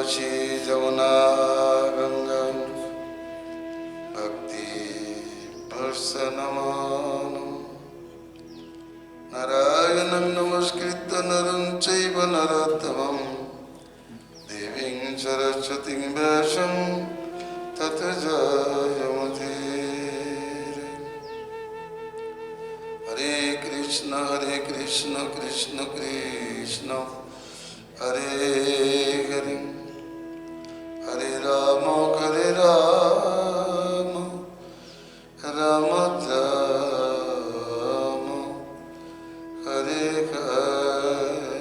काशी जमुना गंगा भक्ति भर्षनमानं नारायणं नमस्कृत्य नरं चैव नरोत्तमं देवीं सरस्वतीं व्यासं ततो जयमुदीरये। हरे कृष्ण कृष्ण कृष्ण हरे हरे हरे राम राम राम हरे हरे।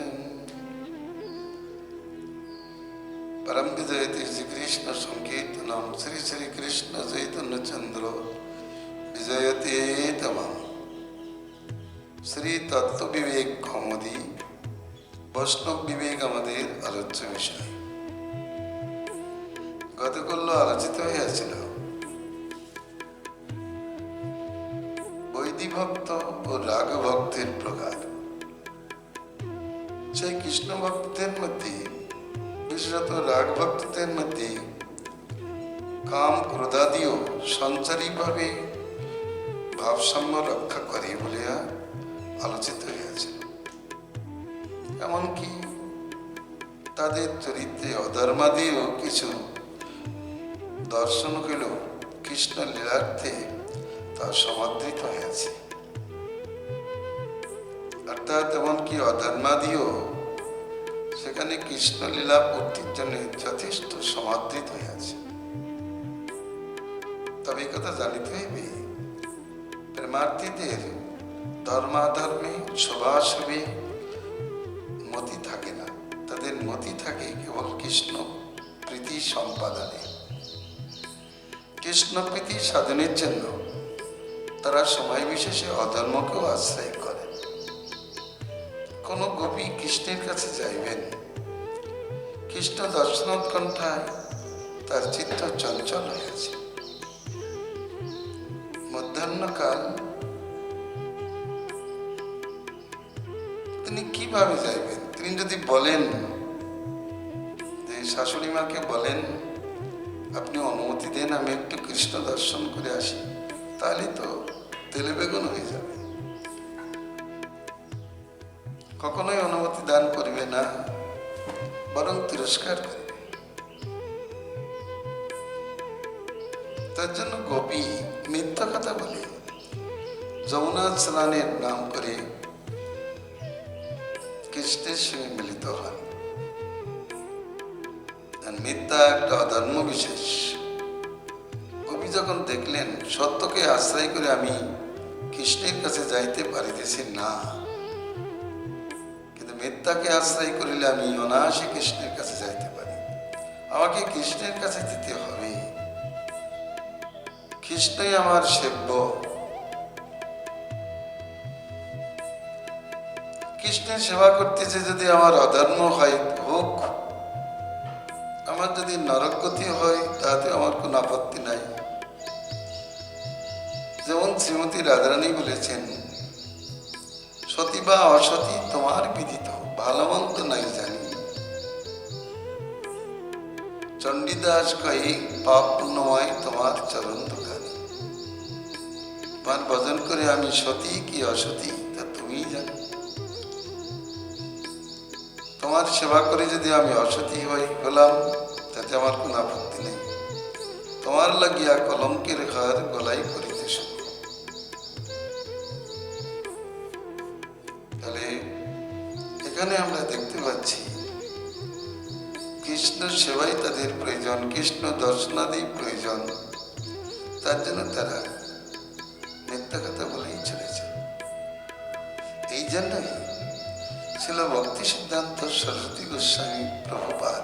परम विजयते श्री कृष्ण संकीर्तनम श्री श्री कृष्ण चैतन्य चंद्र विजयते तमम्। श्री तत्व विवेक कौमुदी বৈষ্ণব বিবেক আমাদের আলোচ্য বিষয়। গতকাল আলোচিত হয়েছিল বৈদিক ভক্ত ও রাগ ভক্তের প্রকার। সেই কৃষ্ণ ভক্তদের মধ্যে, বিশেষত রাগ ভক্তদের মধ্যে কাম ক্রোধাদিও সঞ্চারীভাবে ভারসাম্য রক্ষা করে বলে আলোচিত হয়েছিল। এমনকি তাদের চরিত্রে অধর্মাদিও কিছু দর্শন হলেও কৃষ্ণ লীলার্থে তা সমাদৃত হয়েছে, অর্থাৎ এমনকি অধর্মাদিও সেখানে কৃষ্ণ লীলা পূর্তির জন্য যথেষ্ট সমাদৃত হয়েছে। তবে এই কথা জানিতে হইবে, প্রেমার্থীদের ধর্মাধর্মে শুভাশুভে মতি থাকে না, তাদের মতি থাকে কেবল কৃষ্ণ প্রীতি সম্পাদনে। কৃষ্ণ প্রীতি সাধনের জন্য তারা সময় বিশেষে অধর্মকেও আশ্রয় করে। কোন গোপী কৃষ্ণের কাছে যাইবেন, কৃষ্ণ দর্শনোৎকণ্ঠায় তার চিত্ত চঞ্চল হয়েছে। মধ্যাহ্নকাল তিনি কিভাবে যাইবেন? তিনি যদি বলেন যে শাশুড়ি মাকে বলেন আপনি অনুমতি দেন আমি একটু কৃষ্ণ দর্শন করে আসি, তাহলে তো তেলে বেগুন হয়ে যাবে। কখনোই অনুমতি দান করবে না, বরং তিরস্কার করবে। তার জন্য গোপী মিথ্যা কথা বলে যমুনা স্নানের নাম করে কৃষ্ণের সঙ্গে মিলিত হন। মিথ্যা একটা অধর্ম বিশেষ। কবি যখন দেখলেন সত্যকে আশ্রয় করে আমি কৃষ্ণের কাছে যাইতে পারিতেছি না, কিন্তু মিথ্যাকে আশ্রয় করিলে আমি অনায়াসে কৃষ্ণের কাছে যাইতে পারি, আমাকে কৃষ্ণের কাছে যেতে হবে, কৃষ্ণই আমার সেব্য। কৃষ্ণের সেবা করতেছে যদি আমার অধর্ম হয় হোক, আমার যদি নরকগতি হয় তাতে আমার কোনো আপত্তি নাই। যেমন শ্রীমতী রাধারানী বলেছেন, সতী বা অসতী তোমার বিদিত, ভালো মন্দ নাই জানি। চণ্ডীদাস কয়ে পাপ পুণ্যময় তোমার চরণ দোকানে। তোমার ভজন করে আমি সতী কি অসতী তা তুমিই জানো। তোমার সেবা করে যদি আমি অসতী হলাম তাতে আমার কোনো আপত্তি নেই। তোমার লাগিয়া কলঙ্কের ঘর গলাই করিতে শুরু। তাহলে এখানে আমরা দেখতে পাচ্ছি কৃষ্ণ সেবাই তাদের প্রয়োজন, কৃষ্ণ দর্শনাদি প্রয়োজন। তার জন্য তারা মিথ্যা কথা বলেই চলেছে। এই জন্যই ছিল ভক্তি সিদ্ধান্ত সরস্বতী গোস্বামী প্রভুপাদ,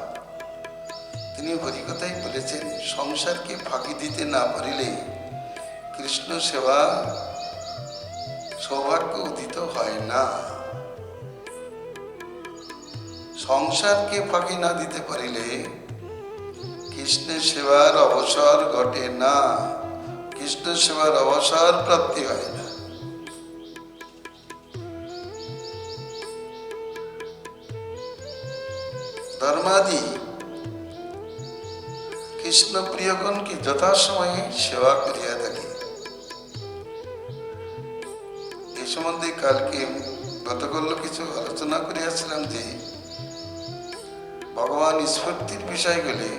তিনি হরিকথায় বলেছেন, সংসারকে ফাঁকি দিতে না পারিলে কৃষ্ণ সেবা সৌভাগ্য উদিত হয় না। সংসারকে ফাঁকি না দিতে পারিলে কৃষ্ণের সেবার অবসর ঘটে না, কৃষ্ণ সেবার অবসর প্রাপ্তি হয় না। ধর্মাদি কৃষ্ণ প্রিয়গণকে যথাসময়ে সেবা করিয়া থাকি। এ সম্বন্ধে কালকে গতকাল কিছু আলোচনা করিয়াছিলাম যে ভগবান স্ফূর্তির বিষয়গুলি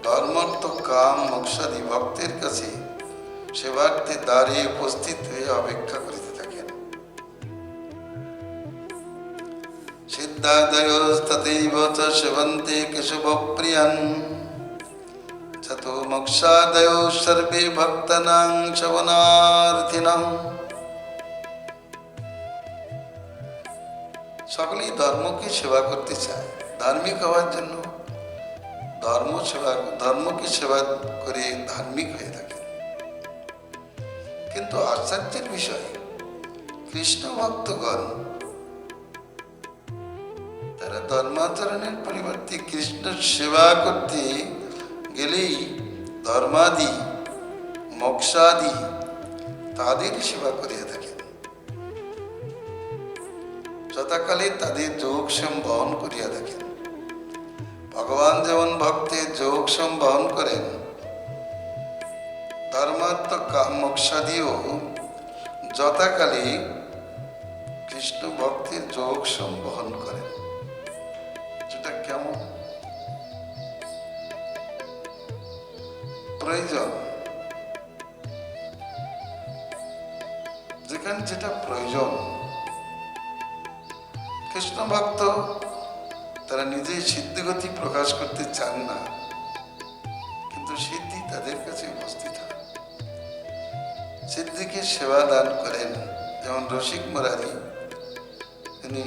ধর্মার্থ কাম মোক্ষাদি ভক্তের কাছে সেবার্থে দাঁড়িয়ে উপস্থিত হয়ে অপেক্ষা করিতে থাকেন। সিদ্ধাদয়স্তথৈব চ সেবন্তে কেশবপ্রিয়ান যতো মোক্ষাদয় সর্বে ভক্তানাং শ্রবণার্থিনাং। সকলেই ধর্মকে সেবা করতে চায়, ধার্মিক হওয়ার জন্য ধর্মকে সেবা করে ধার্মিক হয়ে থাকে। কিন্তু আশ্চর্যের বিষয়, কৃষ্ণ ভক্তগণ তারা ধর্মাচরণের পরিবর্তে কৃষ্ণ সেবা করতে গেলেই ধর্মাদি মোক্ষাদি তাদের সেবা করিয়া থাকেন। যথাকালে তাদের যোগক্ষেম বহন করিয়া থাকেন। ভগবান যেমন ভক্তের যোগক্ষেম বহন করেন, ধর্মার্থ কাম মোক্ষাদিও যথাকালে কৃষ্ণ ভক্তের যোগক্ষেম বহন করেন। যেটা কেমন প্রয়োজন, যেখানে যেটা প্রয়োজন। কৃষ্ণ ভক্ত তারা নিজেই সিদ্ধিগতি প্রকাশ করতে চান না, কিন্তু সিদ্ধি তাদের কাছে উপস্থিত হয়। সিদ্ধিকে সেবা দান করেন। যেমন রসিক মুরারি, তিনি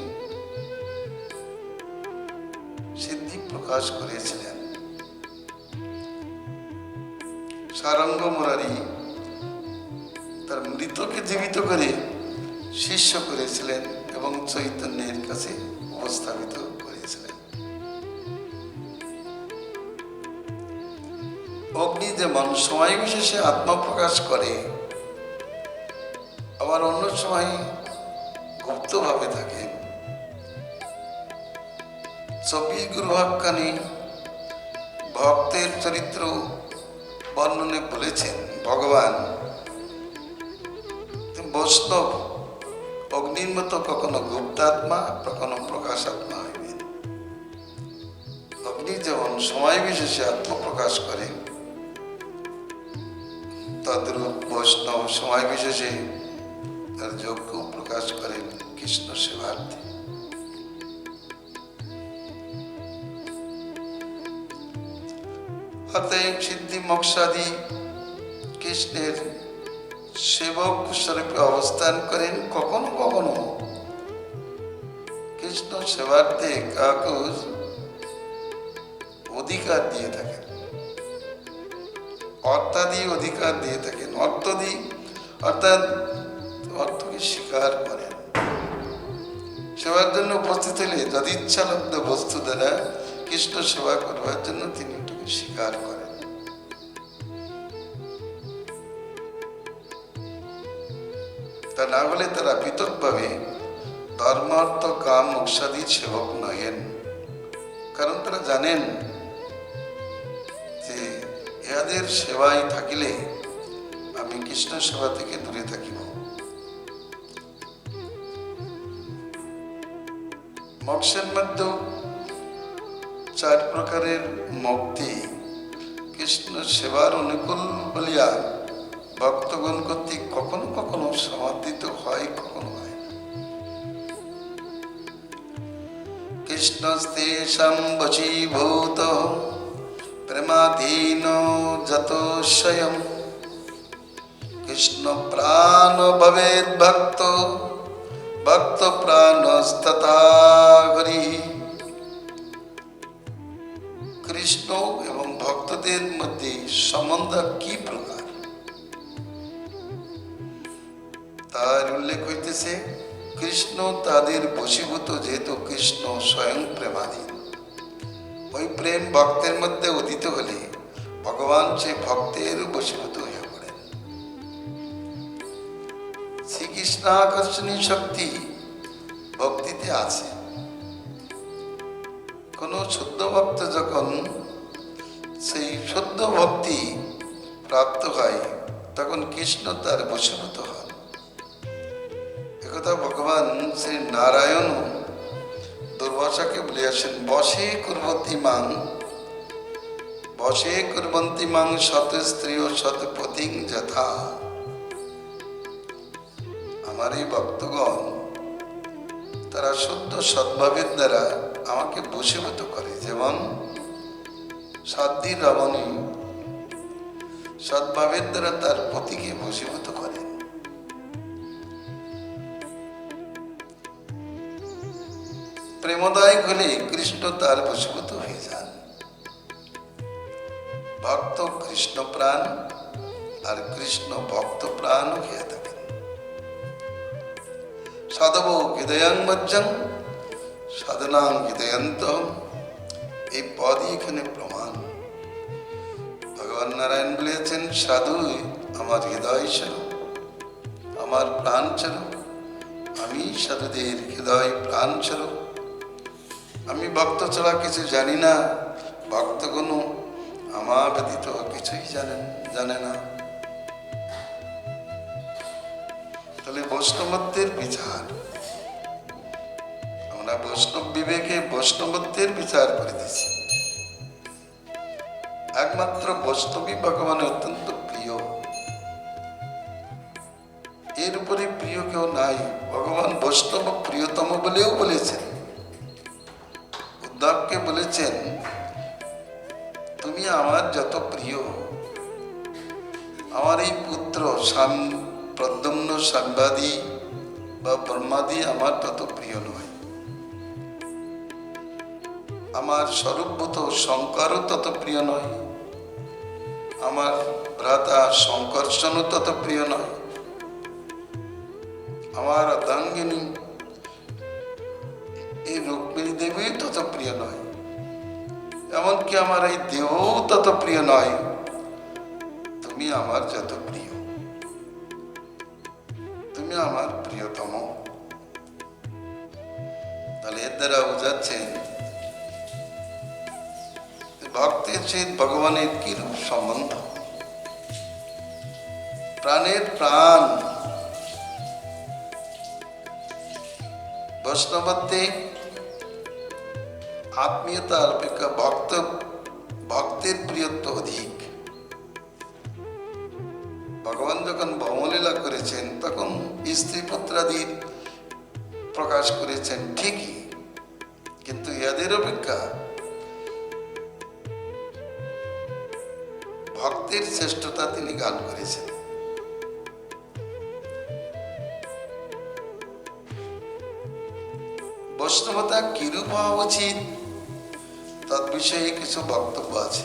সিদ্ধি প্রকাশ করেছিলেন। সারঙ্গ মুরারি তার মৃতকে জীবিত করে শিষ্য করেছিলেন এবং চৈতন্যের কাছে উপস্থাপিত করেছিলেন। অগ্নি যেমন সময় বিশেষে আত্মপ্রকাশ করে, আবার অন্য সময় গুপ্তভাবে থাকে। চব্বিশ গুরুভাবখানি ভক্তের চরিত্র বর্ণনে বলেছেন ভগবান, বৈষ্ণব অগ্নির মতো কখনো গুপ্তাত্মা, কখনো প্রকাশাত্মা হইবেন। অগ্নি যেমন সময় বিশেষে আত্মপ্রকাশ করে, তদ্রূপ বৈষ্ণব সময় বিশেষে তার যোগ্য প্রকাশ করেন কৃষ্ণ সেবার্থে। অতএব সিদ্ধি মোক্ষাদি কৃষ্ণের সেবক স্বরূপে অবস্থান করেন। কখনো কখনো কৃষ্ণ সেবার্থে কাউকে অধিকার দিয়ে থাকেন, অর্থাদি অধিকার দিয়ে থাকেন। অর্থাৎ অর্থকে স্বীকার করেন। সেবার জন্য উপস্থিত হলে যদিচ্ছালব্ধ বস্তু দ্বারা কৃষ্ণ সেবা করবার জন্য তিনি এটাকে স্বীকার করেন। তা না হলে তারা পৃথকভাবে ধর্মার্থ কাম মোক্ষাদির সেবক নহেন। কারণ তারা জানেন যে ইহাদের সেবায় থাকিলে আমি কৃষ্ণ সেবা থেকে দূরে থাকিব। মোক্ষের মধ্যেও চার প্রকারের মুক্তি কৃষ্ণ সেবার অনুকূল বলিয়া ভক্তগণ কর্তৃক কখনো কখনো সমর্থিত হয়, কখনো হয়। কৃষ্ণস্তেষাং বশীভূত প্রেমাধীন যত স্বয়ং কৃষ্ণ প্রাণ ভবেদ ভক্ত ভক্ত প্রাণস্তথা হরি। কৃষ্ণ এবং ভক্তদের মধ্যে সম্বন্ধ কি প্রকার তার উল্লেখ হইতেছে। কৃষ্ণ তাদের বশীভূত, যেহেতু কৃষ্ণ স্বয়ং প্রেমাধীন। ওই প্রেম ভক্তের মধ্যে উদিত হলে ভগবান সে ভক্তের বশীভূত হয়ে পড়েন। শ্রীকৃষ্ণ আকর্ষণী শক্তি ভক্তিতে আছে। কোন শুদ্ধ ভক্ত যখন সেই শুদ্ধ ভক্তি প্রাপ্ত হয়, তখন কৃষ্ণ তার বশীভূত হন। একথা ভগবান শ্রী নারায়ণ দুর্বাসাকে বলিয়াছেন, বশে কুর্বন্তি মাং শত স্ত্রী ও শত পতিং যথা। আমার এই ভক্তগণ তারা শুদ্ধ সদ্ভাবের দ্বারা আমাকে বশীভূত করে, যেমন সাধ্বী রমণী সদ্ভাবের দ্বারা তার পতিকে বশীভূত করে। প্রেমদায় হলে কৃষ্ণ তার বশীভূত হয়ে যান। ভক্ত কৃষ্ণ প্রাণ আর কৃষ্ণ ভক্ত প্রাণ হয়ে থাকেন। সাধব হৃদয়াং মজ্জং সাধনাং হৃদয়ন্ত, এই পদই এখানে প্রমাণ। ভগবান নারায়ণ বলেছেন, সাধু আমার হৃদয় স্বরূপ, আমার প্রাণ স্বরূপ। আমি সাধুদের হৃদয় প্রাণ স্বরূপ। আমি ভক্ত ছাড়া কিছু জানি না, ভক্তগণ আমার ব্যতীত কিছুই জানে না। তাহলে বৈষ্ণবত্বের বিচার, আমরা বৈষ্ণব বিবেকে বৈষ্ণবত্বের বিচার করে দিচ্ছি। একমাত্র বৈষ্ণবী ভগবানের অত্যন্ত প্রিয়, এর উপরে প্রিয় কেউ নাই। ভগবান বৈষ্ণব প্রিয়তম বলেও বলেছেন। উদ্ধবকে বলেছেন, তুমি আমার যত প্রিয়, আমার এই পুত্র প্রদ্যুম্ন সাংবাদী বা ব্রহ্মাদি আমার তত প্রিয় নয়। আমার স্বরূপভূত শঙ্করও তত প্রিয় নয়। আমার ভ্রাতা শঙ্কর্ষণও তত প্রিয় নয়। আমার অর্ধাঙ্গিনী এই রুক্মিণী দেবী তত প্রিয় নয়। এমনকি আমার এই দেহও তত প্রিয় নয়। তুমি আমার যত প্রিয়, তুমি আমার প্রিয়তম। তাহলে এর দ্বারা বোঝাচ্ছেন ভক্তের সহিত ভগবানের কিরূপ সম্বন্ধ। প্রাণের প্রাণ। বৈষ্ণবত্বে আত্মীয়তার অপেক্ষা ভক্তের প্রিয়ত্ব অধিক। ভগবান যখন ভৌমলীলা করেছেন তখন স্ত্রী পুত্রাদির প্রকাশ করেছেন ঠিকই, কিন্তু এদের অপেক্ষা ভক্তের শ্রেষ্ঠতা তিনি গান করেছেন। বৈষ্ণবতা কিরূপ হওয়া উচিত তৎ বিষয়ে কিছু বক্তব্য আছে।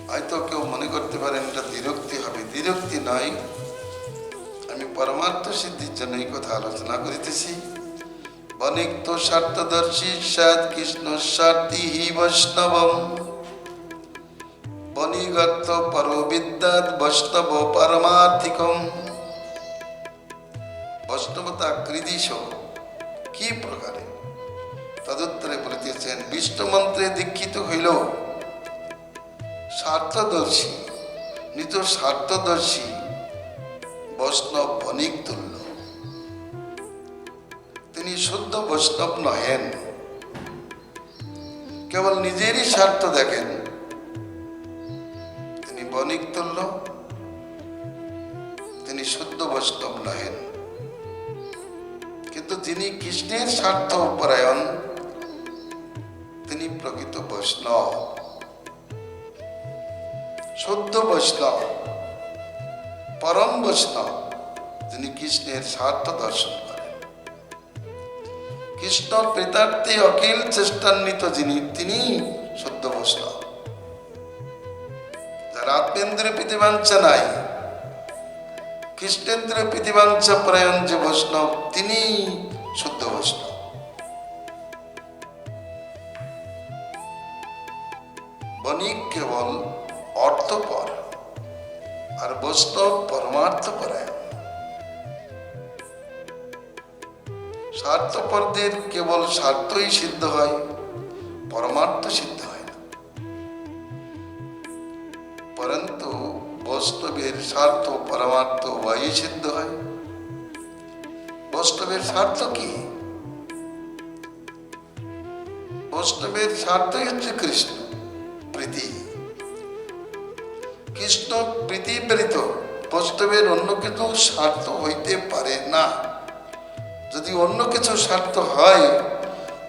হয়তো কেউ মনে করতে পারেন এটা দ্বিরুক্তি হবে। দ্বিরুক্তি নয়, আমি পরমার্থ সিদ্ধির জন্য এই কথা আলোচনা করিতেছি। বনিক্ত স্বার্থদর্শী সাদ কৃষ্ণ স্বার্থী হি বৈষ্ণবম, বনিগত পরবিদ্যাৎ বৈষ্ণব পারমার্থিকম। বৈষ্ণবতা কৃদিশ কি প্রকারে? তদুত্তরে বলিতেছেন, বিষ্ণু মন্ত্রে দীক্ষিত হইল স্বার্থদর্শী, নিজ স্বার্থদর্শী বৈষ্ণব বণিক তুল্য। তিনি শুদ্ধ বৈষ্ণব নহেন, কেবল নিজেরই স্বার্থ দেখেন। তিনি বণিক তুল্য, তিনি শুদ্ধ বৈষ্ণব নহেন। কিন্তু যিনি কৃষ্ণের স্বার্থ পরায়ণ, তিনি প্রকৃত বৈষ্ণব, শুদ্ধ বৈষ্ণব, পরম বৈষ্ণব, যিনি কৃষ্ণের স্বার্থ দর্শন করেন। কৃষ্ণ প্রেতার্থে অখিল চেষ্টান্বিত যিনি, তিনি শুদ্ধ বৈষ্ণব। যার আত্মেন্দ্রিয় প্রীতিবাঞ্ছা নাই, কৃষ্ণেন্দ্রিয় প্রীতিবাঞ্ছা পরায়ণ যে বৈষ্ণব, তিনি শুদ্ধ বৈষ্ণব। বণিক কেবল অর্থপর, আর বৈষ্ণব পরমার্থ পরায়ণ। স্বার্থপরদের কেবল স্বার্থই সিদ্ধ হয়, পরমার্থ সিদ্ধ হয় না। পরন্তু বৈষ্ণবের স্বার্থ পরমার্থ উভয়ই সিদ্ধ হয়। বৈষ্ণবের স্বার্থ কি? বৈষ্ণবের স্বার্থই হচ্ছে কৃষ্ণ প্রীতি। কৃষ্ণ প্রীতি প্রেরিত বৈষ্ণবের অন্য কিছু স্বার্থ হইতে পারে না। যদি অন্য কিছু স্বার্থ হয়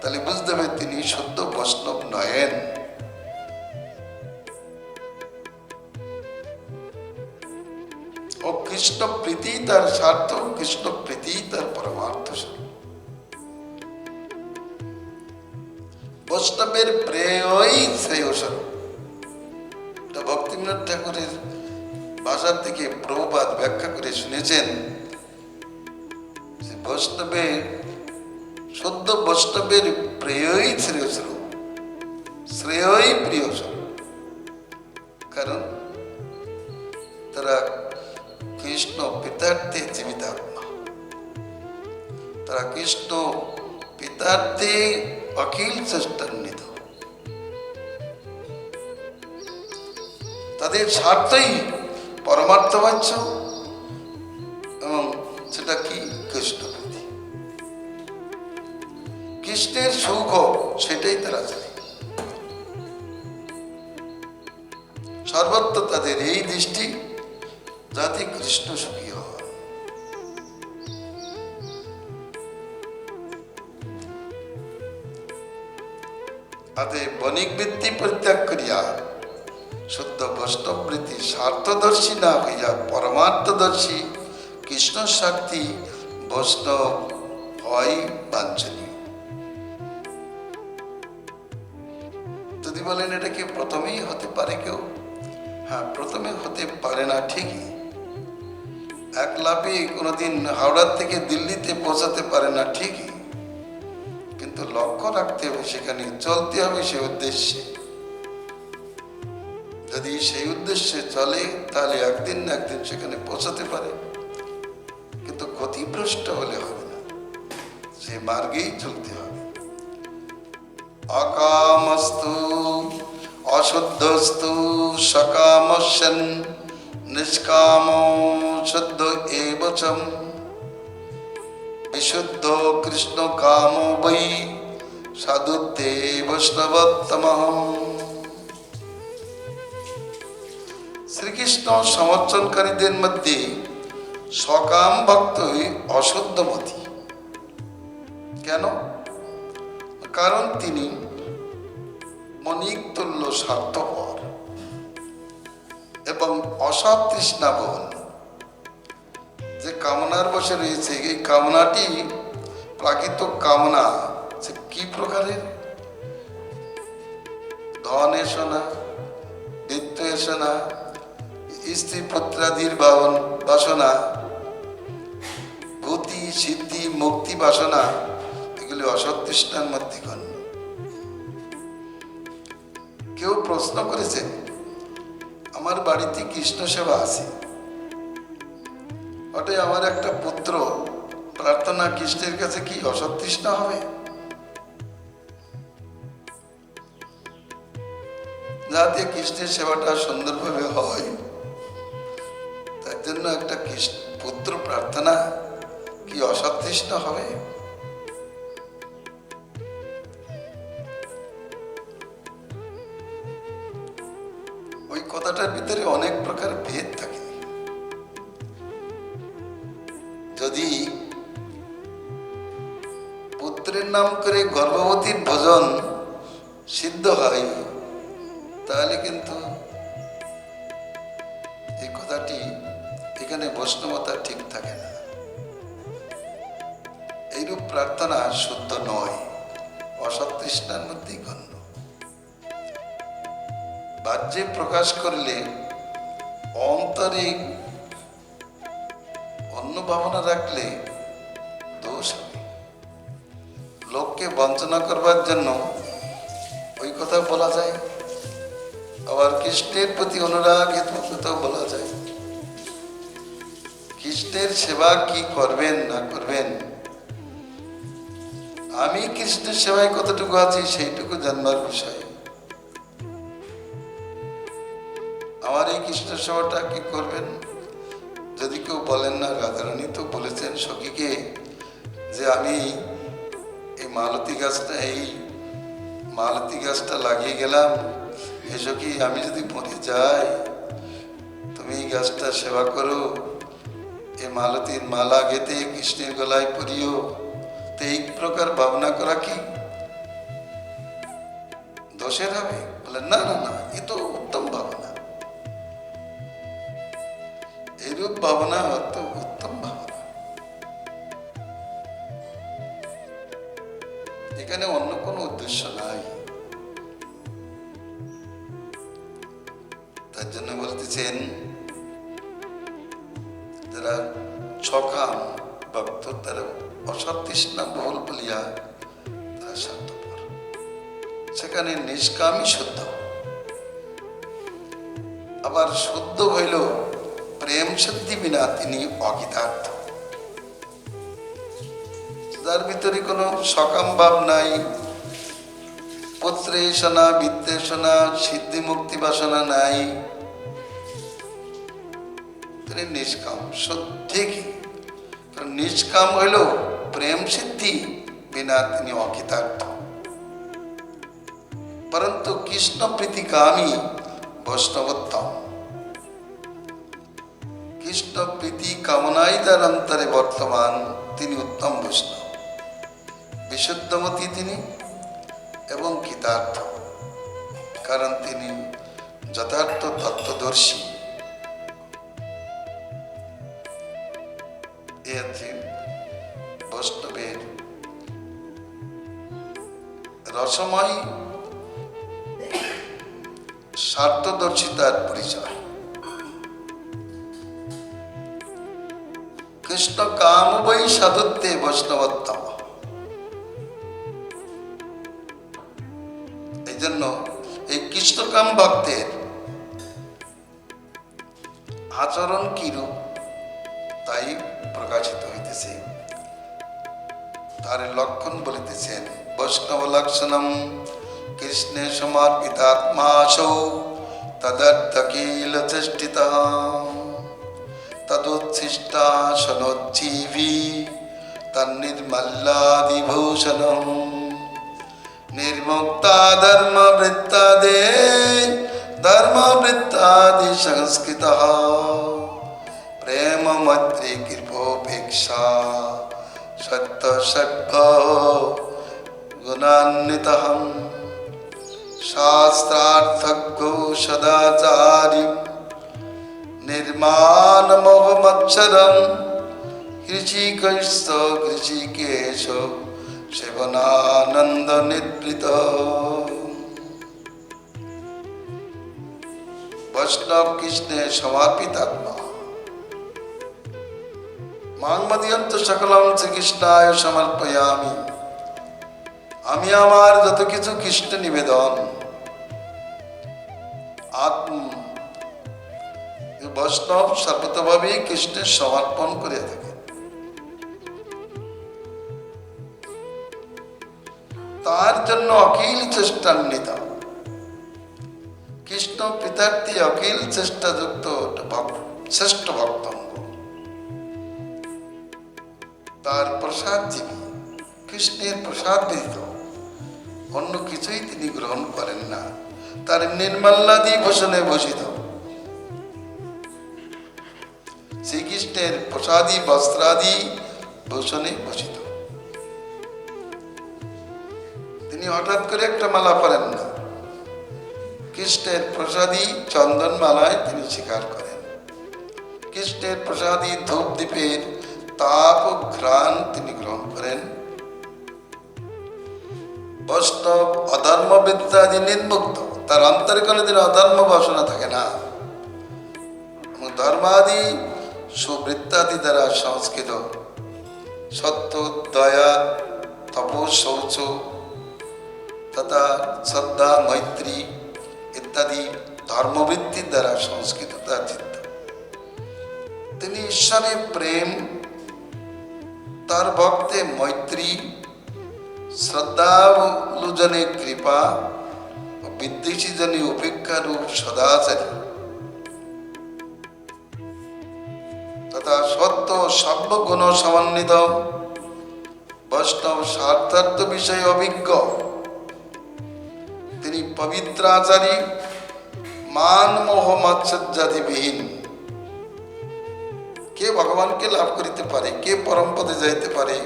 তাহলে বুঝতে হবে তিনি শুদ্ধ বৈষ্ণব নয়েন। ও কৃষ্ণ প্রীতি তার স্বার্থ, কৃষ্ণ প্রীতি তার পরমার্থ। বৈষ্ণবের প্রেয়ই শ্রেয়স্বরূপ। ভক্তিবিনোদ ঠাকুরের ভাষা থেকে প্রভুপাদ ব্যাখ্যা করে শুনেছেন যে বৈষ্ণবের শুদ্ধ বৈষ্ণবের প্রেয়ই শ্রেয়স্বরূপ, শ্রেয়ই প্রিয় স্বরূপ। কারণ তারা কৃষ্ণ পিতার্থে জীবিত আত্মা, তারা কৃষ্ণ পিতার্থে অখিল চেষ্টান্বিত। তাদের স্বার্থই পরমার্থবাচ্য এবং সেটা কি? কৃষ্ণ প্রীতি। কৃষ্ণের সুখ সেটাই তারা চায়। সর্বত্র তাদের এই দৃষ্টি যাতে কৃষ্ণ সুখী হয়। অতএব বণিক বৃত্তি পরিত্যাগ করিয়া শুদ্ধ বৈষ্ণব বৃত্তি স্বার্থদর্শী না হইয়া পরমার্থদর্শী কৃষ্ণ স্বার্থী বৈষ্ণব হয় বাঞ্ছনীয়। যদি বলেন এটা কি প্রথমেই হতে পারে কেউ? হ্যাঁ, প্রথমে হতে পারে না ঠিকই। এক লাফে কোনোদিন হাওড়ার থেকে দিল্লিতে পৌঁছাতে পারে না ঠিকই, কিন্তু লক্ষ্য রাখতে হবে, সেখানে চলতে হবে সে উদ্দেশ্যে। যদি সেই উদ্দেশ্যে চলে তাহলে একদিন না একদিন সেখানে পৌঁছাতে পারে, কিন্তু গতিভ্রষ্ট হলে হবে না, সে মার্গেই চলতে হবে। অকামস্তু অশুদ্ধস্তু সকামস্যন নিষ্কাম শুদ্ধ এবচম বিশুদ্ধ কৃষ্ণ কাম বৈ সাধুতে বৈষ্ণবত্তমঃ। শ্রীকৃষ্ণ সমর্থনকারীদের মধ্যে সকাম ভক্তই অশুদ্ধমতি। কেন? কারণ তিনি মনিক তুল্য স্বার্থপর এবং অসৎ তৃষ্ণাবহন। যে কামনার বসে রয়েছে, এই কামনাটি প্রাকৃত কামনা। সে কি প্রকারের? ধন এসনা, বিত্ত এসনা, স্ত্রী পুত্রাদির বাসনা, গতি সিদ্ধি মুক্তি বাসনা, এগুলি অসৎ তৃষ্ণার মধ্যে গণ্য। কেউ প্রশ্ন করেছেন, আমার বাড়িতে কৃষ্ণ সেবা আছে, ওটাই আমার একটা পুত্র প্রার্থনা কৃষ্ণের কাছে কি অসৎ তৃষ্ণা হবে? যাতে কৃষ্ণের সেবাটা সুন্দরভাবে হয় তার জন্য একটা পুত্র প্রার্থনা কি অসৎ তৃষ্ণা হবে? ওই কথাটার ভিতরে অনেক প্রকার ভেদ থাকে। যদি পুত্রের নাম করে গর্ভবতীর ভোজন সিদ্ধ হয় তাহলে কিন্তু এই কথাটি এখানে বৈষ্ণবতা ঠিক থাকে না। এইরূপ প্রার্থনা শুদ্ধ নয়, অসৎ তৃষ্ণার মধ্যেই গণ্য। বাহ্যে প্রকাশ করলে অন্তরে অন্য ভাবনা রাখলে দোষ হবে। লোককে বঞ্চনা করবার জন্য ওই কথা বলা যায়, আবার কৃষ্ণের প্রতি অনুরাগ হেতু কথাও বলা যায়। কৃষ্ণের সেবা কি করবেন না করবেন আমি কৃষ্ণের সেবায় কতটুকু আছি সেইটুকু জানবার বিষয়। আমার এই কৃষ্ণ সেবাটা কি করবেন? যদি কেউ বলেন না, রাধারানী তো বলেছেন সখীকে যে আমি এই মালতী গাছটা লাগিয়ে গেলাম, হে সখী আমি যদি মরে যাই তুমি এই গাছটা সেবা করো, এই মালতীর মালা গেঁথে কৃষ্ণের গলায় পরিও। তো এই প্রকার ভাবনা করা কি দোষের হবে? বলে না না না, এ তো উত্তম ভাবনা। এইরূপ ভাবনা অত উত্তম ভাবনা। এখানে অন্য কোনো উদ্দেশ্য নাই। তার জন্য বলতেছেন যারা ছকাম ভক্ত তারা অসতৃষ্ণা বহুল বলিয়া তারা স্বার্থপর। সেখানে নিষ্কামই শুদ্ধ। আবার শুদ্ধ হইল প্রেম সিদ্ধি বিনা তিনি অকৃতার্থ। যার ভিতরে কোনো সকাম ভাব নাই, পুত্রেষণা বিদ্বেষণা সিদ্ধি মুক্তি বাসনা নাই, তিনি নিষ্কাম সত্যি কি? কারণ নিষ্কাম হইল প্রেম সিদ্ধি বিনা তিনি অকৃতার্থ। পরন্তু কৃষ্ণ প্রীতিকামী বৈষ্ণবোত্তম। কৃষ্ণ প্রীতি কামনাই তার অন্তরে বর্তমান, তিনি উত্তম বৈষ্ণব, বিশুদ্ধমতী তিনি এবং কৃতার্থ। কারণ তিনি যথার্থ তত্ত্বদর্শী। এ হচ্ছে বৈষ্ণবের রসময় স্বার্থদর্শিতার পরিচয়। কৃষ্ণ কাম বৈ সাধুত্বে বৈষ্ণবোত্তম। এই জন্য এই কৃষ্ণকাম ভক্তের আচরণ কিরূপ তাই প্রকাশিত হইতেছে। তার লক্ষণ বলিতেছেন বৈষ্ণব লক্ষণম কৃষ্ণে সমর্পিতাত্মাসৌ তদর্থ কিল চেষ্টিতা তদুচ্ছিষ্টাসনোজ্জীবী তন্নির্মল্লাদিভূষণম নির্মুক্তা ধর্মবৃত্তাদি সংস্কৃতঃ প্রেম মৈত্রী কৃপোপেক্ষা সত্য সভ্য গুণান্বিতঃ শাস্ত্রাर्थज्ञो সদাচারী निर्माणमोहमक्षरं ऋषिकेश সেবনানন্দ নিবৃত। বৈষ্ণব কৃষ্ণে সমর্পিত আত্মা। মাং মদিয়ন্ত সকলম শ্রীকৃষ্ণায় সমর্পয়ামি। আমি আমার যত কিছু কৃষ্ণ নিবেদন। বৈষ্ণব সর্বতভাবে কৃষ্ণের সমর্পণ করিয়া থাকে। তার জন্য অখিল চেষ্টান্বিত কৃষ্ণ পিতার্থী অখিল চেষ্টাযুক্ত শ্রেষ্ঠ ভক্তঙ্গ। তার প্রসাদ জীবী, কৃষ্ণের প্রসাদ ব্যতীত অন্য কিছুই তিনি গ্রহণ করেন না। তার নির্মল্লাদি ভূষণে ভূষিত, শ্রীকৃষ্ণের প্রসাদী বস্ত্রাদি ভূষণে ভূষিত। তিনি হঠাৎ করে একটা মালা পরেন না, কৃষ্ণের প্রসাদী চন্দন মালায় তিনি স্বীকার করেন। কৃষ্ণের প্রসাদী ধূপ দ্বীপের তাপ ও ঘ্রাণ তিনি গ্রহণ করেন। বৈষ্ণব অধর্ম বিদ্যাদি নির্মুক্ত, তার অন্তরে কোনোদিন অধর্ম বাসনা থাকে না। ধর্মাদি সুবৃত্তাদি দ্বারা সংস্কৃত সত্য দয়া তপস শৌচ তথা শ্রদ্ধা মৈত্রী ইত্যাদি ধর্মবৃত্তির দ্বারা সংস্কৃত তার চিত্ত। তিনি ঈশ্বরের প্রেম, তার ভক্তে মৈত্রী শ্রদ্ধালুজনে কৃপা ও বিদ্বেষী জনে উপেক্ষা রূপ সদাচারী তথা সত্য সর্বগুণ সমন্বিত বৈষ্ণব স্বার্থার্থ বিষয়ে অভিজ্ঞ তিনি পবিত্রাচারী, মান মোহ মাৎসর্যাদিবিহীন। কে ভগবানকে লাভ করিতে পারে, কে পরম পদে যাইতে পারে,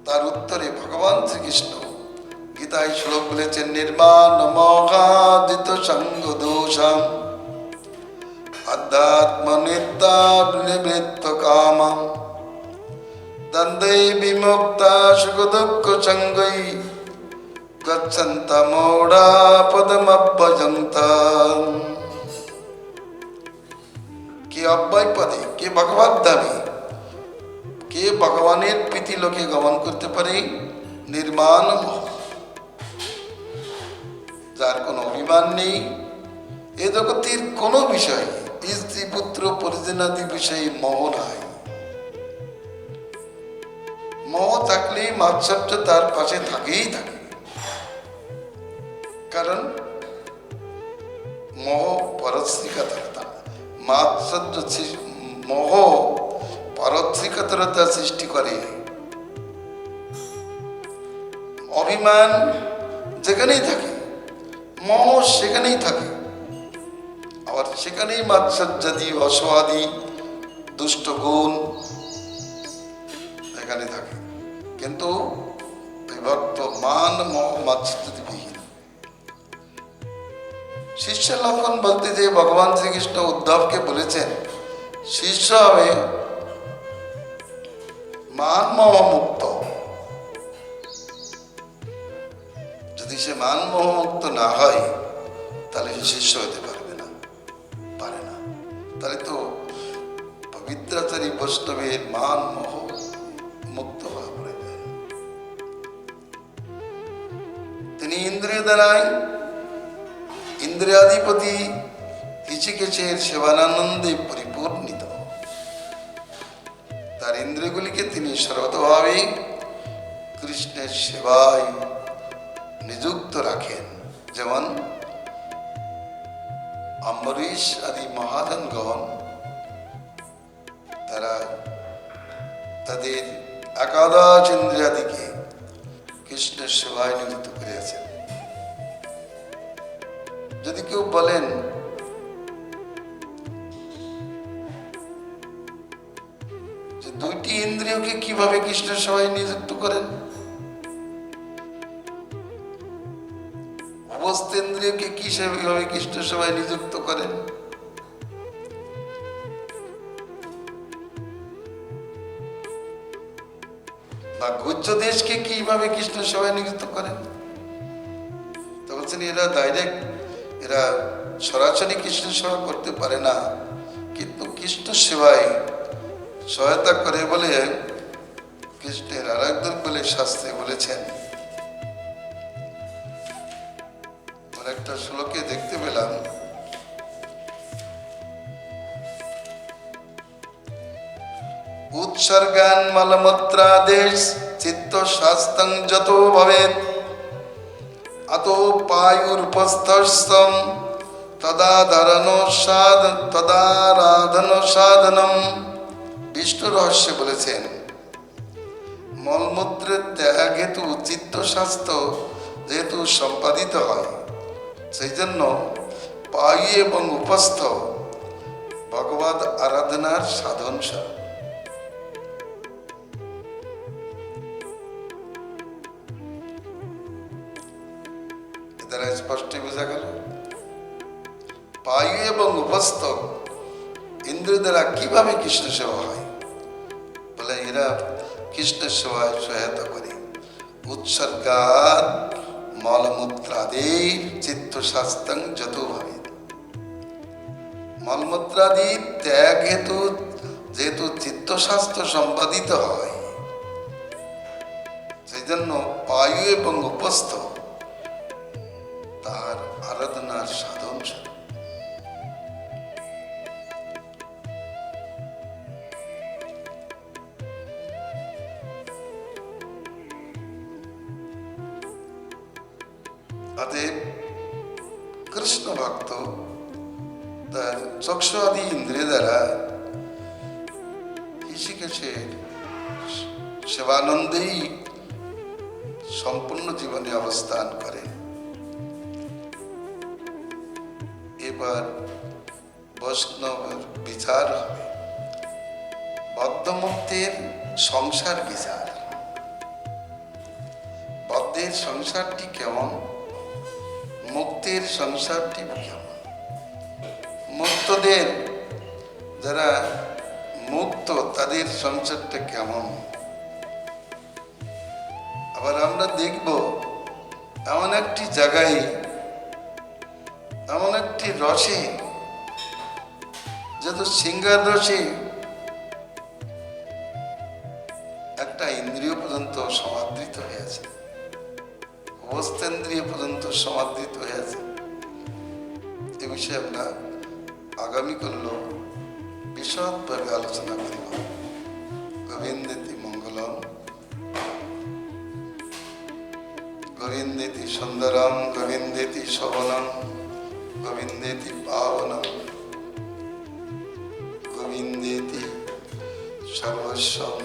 তার উত্তরে ভগবান শ্রীকৃষ্ণ গীতায় শ্লোক বলেছেন, নির্মাণ মোহাদিত সঙ্গ দোষাম আধ্যাত্ম নিত্যাবৃত্ত কামাম দ্বন্দ্বে বিমুক্তা সুখ দুঃখ সঙ্গৈ গচ্ছন্ত মৌঢ়া পদমভ্যজন্তাম। কে অব্যয় পদে, কে ভগবত ধামে, কে ভগবানের প্রীতি লোকে গমন করতে পারে? নির্মাণ মোহ, যার কোনো অভিমান নেই, এ জগতের কোনো বিষয়, স্ত্রী পুত্র পরিজনাদি বিষয়ে মোহ নাই। মোহ থাকলে মাৎসর্য তার পাশে থাকেই থাকে, কারণ মোহ পরশ্রীকাতরতা, মাৎসর্য মোহ পরশ্রীকাতরতা সৃষ্টি করে। অভিমান যেখানেই থাকে, মোহ সেখানেই থাকে, আবার সেখানেই মাৎসর্যাদি অসহাদি দুষ্ট গুণ এখানে থাকে। কিন্তু বিভক্ত মান মোহ মাৎসর্যাদিবিহীন শিষ্যের লক্ষণ বলতে যে ভগবান শ্রীকৃষ্ণ উদ্ধবকে বলেছেন, শিষ্য হবে মান মোহ মুক্ত। যদি সে মান মোহ মুক্ত না হয়, তাহলে সে শিষ্য হতে পারবে না, পারে না। তাহলে তো পবিত্রাচারী বৈষ্ণবের মান মোহ মুক্ত হওয়া পড়ে যায়। তিনি ইন্দ্রিয় দ্বারাই ইন্দ্রিয়াধিপতি ঋষিকেশের সেবানন্দে পরিপূর্ণিত। তার ইন্দ্রিয়গুলিকে তিনি সর্বতভাবে কৃষ্ণের সেবায় নিযুক্ত রাখেন। যেমন অম্বরীশ আদি মহাজনগণ তারা তাদের একাদশ ইন্দ্রিয়াদিকে কৃষ্ণের সেবায় নিযুক্ত করিয়াছেন। যদি কেউ বলেন যে দুইটি ইন্দ্রিয়কে কিভাবে কৃষ্ণের সেবায় নিযুক্ত করেন, অবস্থেন্দ্রিয়কে কিভাবে কৃষ্ণের সেবায় নিযুক্ত করেন, বা গুহ্য দেশকে কিভাবে কৃষ্ণের সেবায় নিযুক্ত করেন, তো বলছেন এরা ডাইরেক্ট, এরা সরাসরি কৃষ্ণ সেবা করতে পারে না, কিন্তু কৃষ্ণ সেবায় সহায়তা করে বলে কৃষ্ণের আরাধক বলে শাস্ত্রে বলেছেন। একটা শ্লোকে দেখতে পেলাম, উৎসর্গান মলমূত্রাদেশ চিত্ত শাস্তং যত ভবেৎ আতো পায়ুরুপস্থস্তম তদারাধন সাধনম। বিষ্ণু রহস্যে বলেছেন, মলমূত্রের ত্যাগ হেতু চিত্ত স্বাস্থ্য যেহেতু সম্পাদিত হয়, সেই জন্য পায়ু এবং উপস্থ ভগবত আরাধনার সাধন স্বরূপ। দ্বারা স্পষ্ট বোঝা গেল পায়ু এবং উপস্থ ইন্দ্রিয় দ্বারা কিভাবে কৃষ্ণ সেবা হয়। বলে এরা কৃষ্ণের সেবায় সহায়তা করে। উৎসর্গাৎ মলমূত্রাদির চিত্ত শাস্ত্রং যত ভাবে, মলমূত্রাদি ত্যাগ হেতু যেহেতু চিত্ত শাস্ত্র সম্পাদিত হয়, সেই জন্য পায়ু এবং উপস্থ তার আরাধনার সাধন স্বরূপ। ব্যাসদেব কৃষ্ণ ভক্ত, তার চক্ষু আদি ইন্দ্রিয় দ্বারা ঋষিকেশের সেবানন্দেই সম্পূর্ণ জীবনে অবস্থান করেন। এবার বৈষ্ণবের বিচার হবে, বদ্ধমুক্তের সংসার বিচার। বদ্ধের সংসারটি কেমন, মুক্তের সংসারটি কেমন। মুক্তদের, যারা মুক্ত, তাদের সংসারটা কেমন। আবার আমরা দেখব এমন একটি জায়গায়, এমন একটি রসে, যত সিঙ্গার রসে একটা ইন্দ্রিয় পর্যন্ত সমাদৃত হয়েছে, অবস্থান্দ্রিয় পর্যন্ত সমাদৃত হয়েছে। এ বিষয়ে আমরা আগামীকাল বিশদভাবে আলোচনা করিব। গোবিন্দেতি মঙ্গলম, গোবিন্দেতি সুন্দরম, গোবিন্দেতি শোভনম, গোবিন্দেতি পাবনম, গোবিন্দেতি সর্বস্বম।